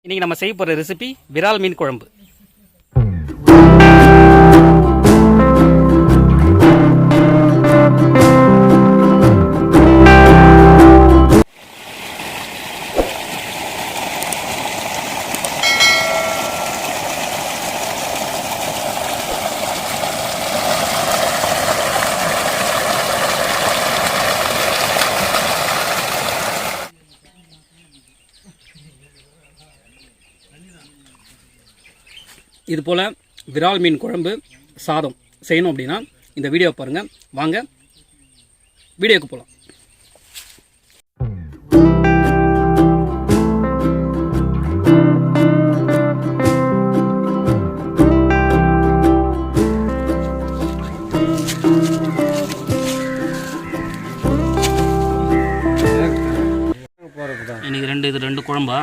இன்றைக்கி நம்ம செய்ய போகிற ரெசிபி விரால் மீன் குழம்பு. இது போல் விரால் மீன் குழம்பு சாதம் செய்யணும் அப்படின்னா இந்த வீடியோ பாருங்கள். வாங்க வீடியோக்கு போகலாம். இன்னைக்கு ரெண்டு குழம்பா?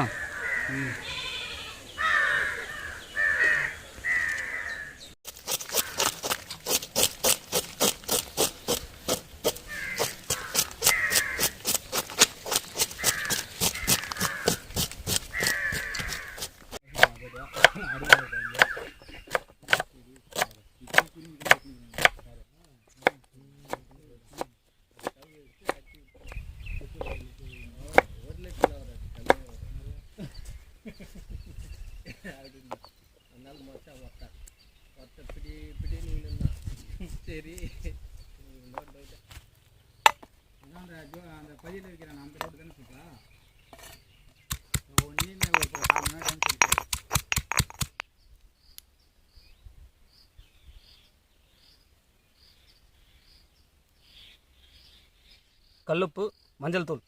சரி அந்த பையில வைக்கிறான் அந்த ரோடு தானே சொல்றா ஒன்றுமே ஒரு 4 மணி நேரம் சொல்லிட்டு கல்லுப்பு, மஞ்சள் தூள்,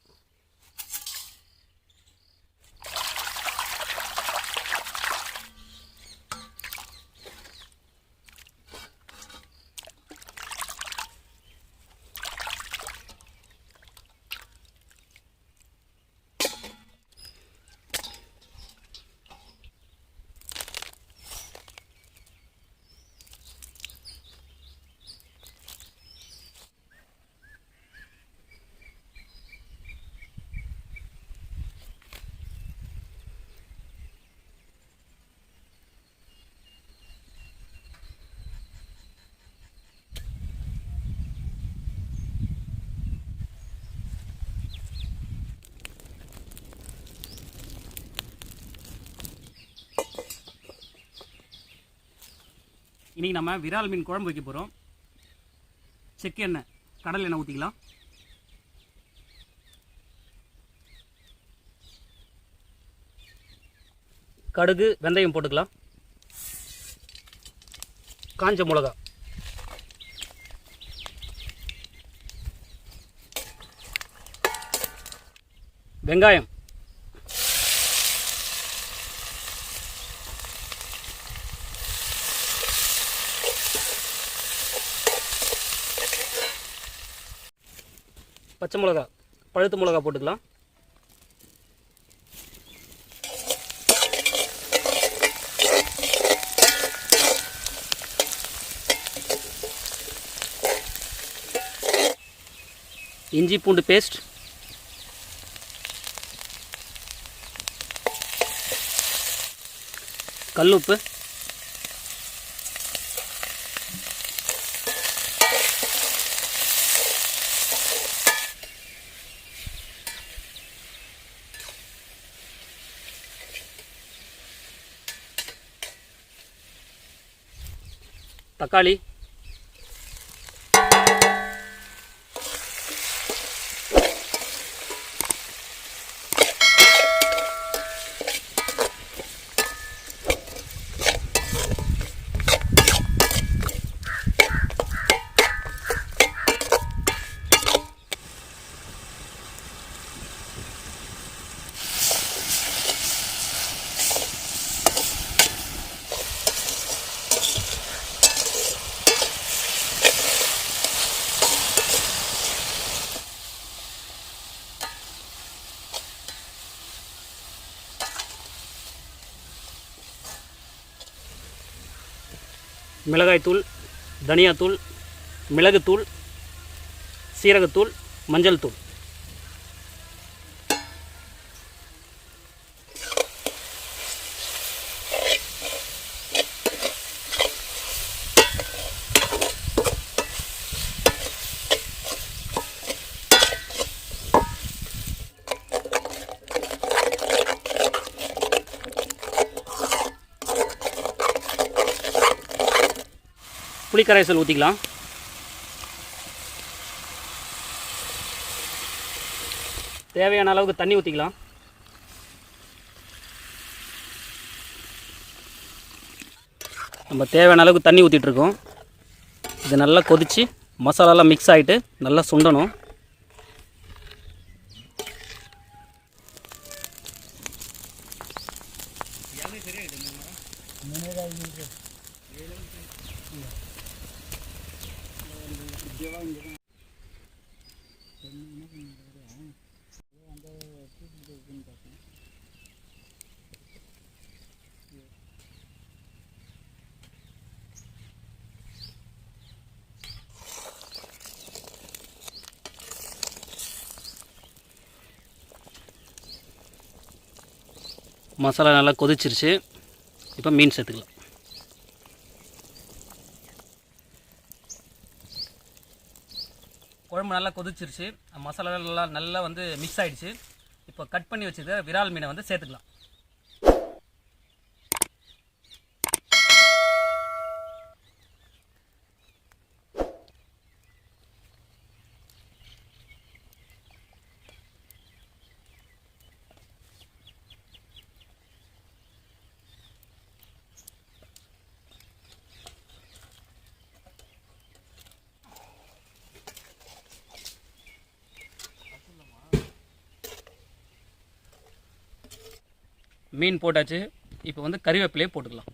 இன்றைக்கி நம்ம விரால் மீன் குழம்பு வைக்க போகிறோம். செக்கு எண்ணெய், கடல் எண்ணெய் ஊற்றிக்கலாம். கடுகு, வெந்தயம் போட்டுக்கலாம். காஞ்ச மிளகா, வெங்காயம், பச்சை மிளகா, பழுத்த மிளகா போட்டுக்கலாம். இஞ்சி பூண்டு பேஸ்ட், கல்லுப்பு, தக்காளி, மிளகாய்த்தூள், தனியாத்தூள், மிளகுத்தூள், சீரகத்தூள், மஞ்சள் தூள். புளிக்கரைசல் ஊற்றிக்கலாம். தேவையான அளவுக்கு தண்ணி ஊற்றிக்கலாம். நம்ம தேவையான அளவுக்கு தண்ணி ஊற்றிட்டுருக்கோம். இது நல்லா கொதித்து மசாலாலாம் மிக்ஸ் ஆகிட்டு நல்லா சுண்டணும். மசாலா நல்லா கொதிச்சிருச்சு. இப்போ மீன் சேர்த்துக்கலாம். குழம்பு நல்லா கொதிச்சிருச்சு. மசாலா நல்லா வந்து மிக்ஸ் ஆகிடுச்சு. இப்போ கட் பண்ணி வச்சுருக்க விரால் மீனை வந்து சேர்த்துக்கலாம். மீன் போட்டாச்சு. இப்போ வந்து கறிவேப்பிலையே போட்டுக்கலாம்.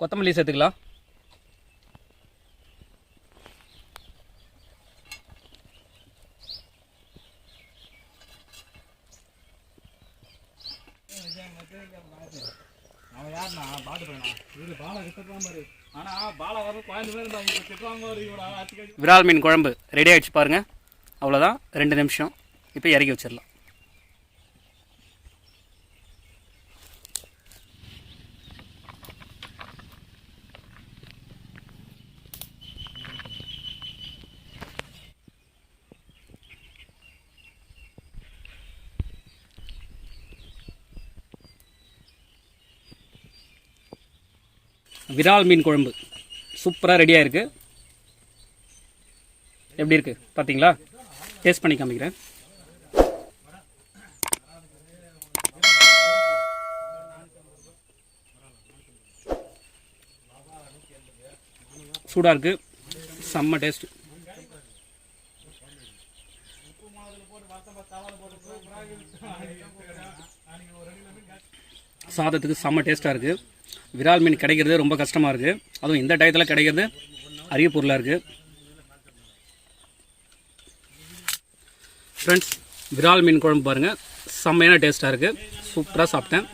கொத்தமல்லி சேர்த்துக்கலாம். விரால் மீன் குழம்பு ரெடி ஆகிடுச்சு பாருங்கள். அவ்வளோதான், 2 நிமிஷம். இப்போ இறக்கி வச்சிடலாம். விரால் மீன் குழம்பு சூப்பராக ரெடியாக இருக்குது. எப்படி இருக்குது பார்த்தீங்களா? டேஸ்ட் பண்ணி காமிக்கிறேன். சூடாக இருக்குது, செம்ம டேஸ்ட். சாதத்துக்கு செம்ம டேஸ்ட்டாக இருக்குது. விரால் மீன் கிடைக்கிறது ரொம்ப கஷ்டமாக இருக்குது. அதுவும் இந்த டயத்தில் கிடைக்கிறது அரிய பொருளாக இருக்குது. ஃப்ரெண்ட்ஸ், விரால் மீன் குழம்பு பாருங்கள், செம்மையான டேஸ்ட்டாக இருக்குது. சூப்பராக சாப்பிட்டேன்.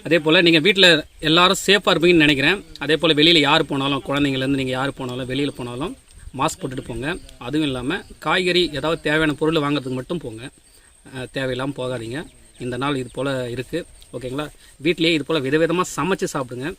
அதே போல் நீங்கள் வீட்டில் எல்லோரும் சேஃபாக இருப்பீங்கன்னு நினைக்கிறேன். அதே போல் வெளியில் யார் போனாலும், குழந்தைங்கலேருந்து நீங்கள் யார் போனாலும், வெளியில் போனாலும் மாஸ்க் போட்டுட்டு போங்க. அதுவும் இல்லாமல் காய்கறி ஏதாவது தேவையான பொருள் வாங்குறதுக்கு மட்டும் போங்க. தேவையில்லாமல் போகாதீங்க. இந்த நாள் இது போல் இருக்குது. ஓகேங்களா? வீட்டிலேயே இது போல் விதவிதமாக சமைச்சு சாப்பிடுங்க.